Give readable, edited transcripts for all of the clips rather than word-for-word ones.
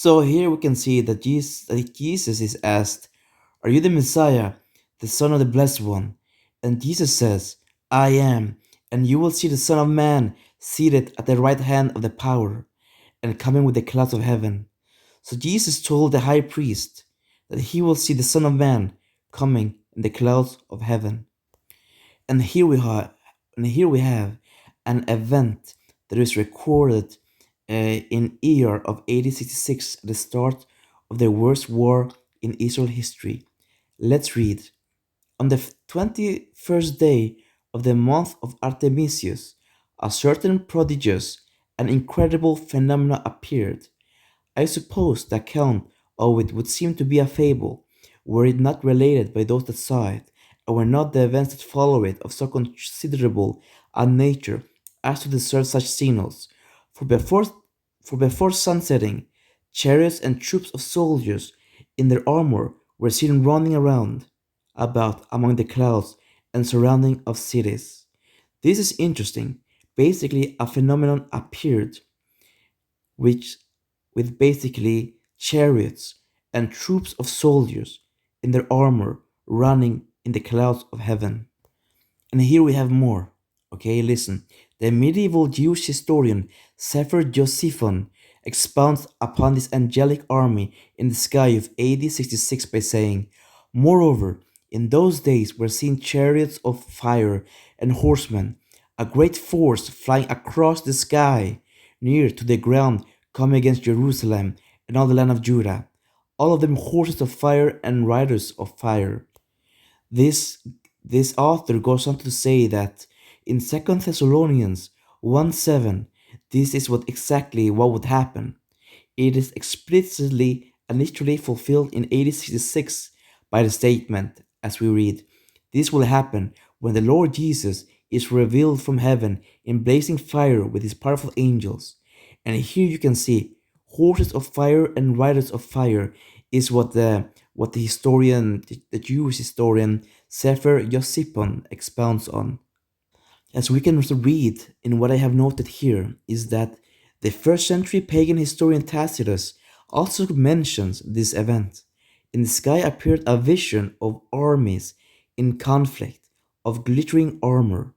So here we can see that Jesus is asked, "Are you the Messiah, the Son of the Blessed One?" And Jesus says, "I am, and you will see the Son of Man seated at the right hand of the power, and coming with the clouds of heaven." So Jesus told the high priest that he will see the Son of Man coming in the clouds of heaven. And here we have an event that is recorded in year of 1866, at the start of the worst war in Israel history. Let's read. On the 21st day of the month of Artemisius, a certain prodigious and incredible phenomena appeared. I suppose the account of it would seem to be a fable, were it not related by those that saw it, and were not the events that follow it of so considerable a nature as to deserve such signals. For before, for before sunsetting, chariots and troops of soldiers in their armor were seen running about among the clouds and surrounding of cities. This is interesting. Basically, a phenomenon appeared which with basically chariots and troops of soldiers in their armor running in the clouds of heaven. And here we have more. Okay, listen. The medieval Jewish historian Sefer Josephon expounds upon this angelic army in the sky of AD 66 by saying, "Moreover, in those days were seen chariots of fire and horsemen, a great force flying across the sky, near to the ground, coming against Jerusalem and all the land of Judah, all of them horses of fire and riders of fire." This this author goes on to say that in Second Thessalonians 1:7, this is what exactly what would happen. It is explicitly and literally fulfilled in 1866 by the statement, as we read, "This will happen when the Lord Jesus is revealed from heaven in blazing fire with his powerful angels." And here you can see horses of fire and riders of fire is what the historian, the Jewish historian Sefer Josephon expounds on. As we can also read in what I have noted here is that the first century pagan historian Tacitus also mentions this event. In the sky appeared a vision of armies in conflict, of glittering armor.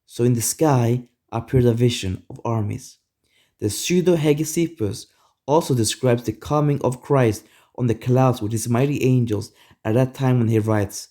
So in the sky appeared a vision of armies. The pseudo Hegesippus also describes the coming of Christ on the clouds with his mighty angels at that time when he writes,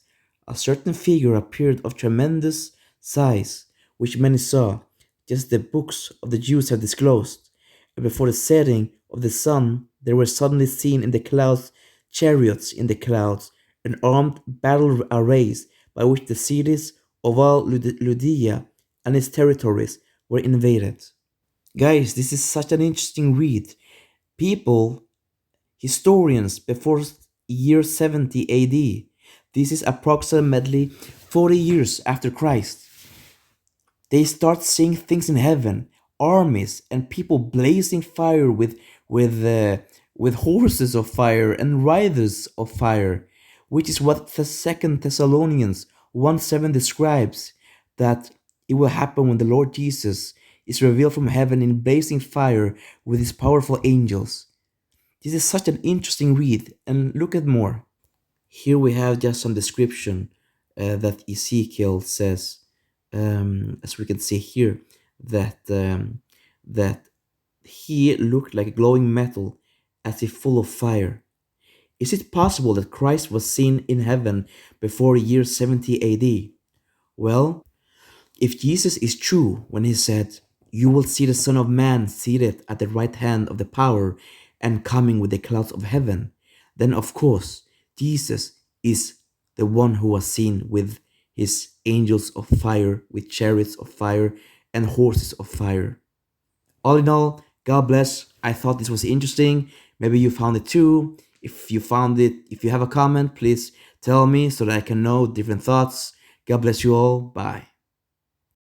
"A certain figure appeared of tremendous size, which many saw, just as the books of the Jews have disclosed. And before the setting of the sun, there were suddenly seen in the clouds chariots in the clouds, and armed battle arrays by which the cities of all Lydia and its territories were invaded." Guys, this is such an interesting read. People, historians before year 70 AD, this is approximately 40 years after Christ. They start seeing things in heaven, armies and people blazing fire with horses of fire and riders of fire, which is what the Second Thessalonians 1:7 describes, that it will happen when the Lord Jesus is revealed from heaven in blazing fire with his powerful angels. This is such an interesting read, and look at more. Here we have just some description that Ezekiel says, as we can see here, that he looked like glowing metal as if full of fire. Is it possible that Christ was seen in heaven before year 70 AD? Well, if Jesus is true when he said, "You will see the Son of Man seated at the right hand of the power and coming with the clouds of heaven," then of course Jesus is the one who was seen with his angels of fire, with chariots of fire and horses of fire. All in all, God bless. I thought this was interesting. Maybe you found it too. If you found it, if you have a comment, please tell me so that I can know different thoughts. God bless you all. Bye.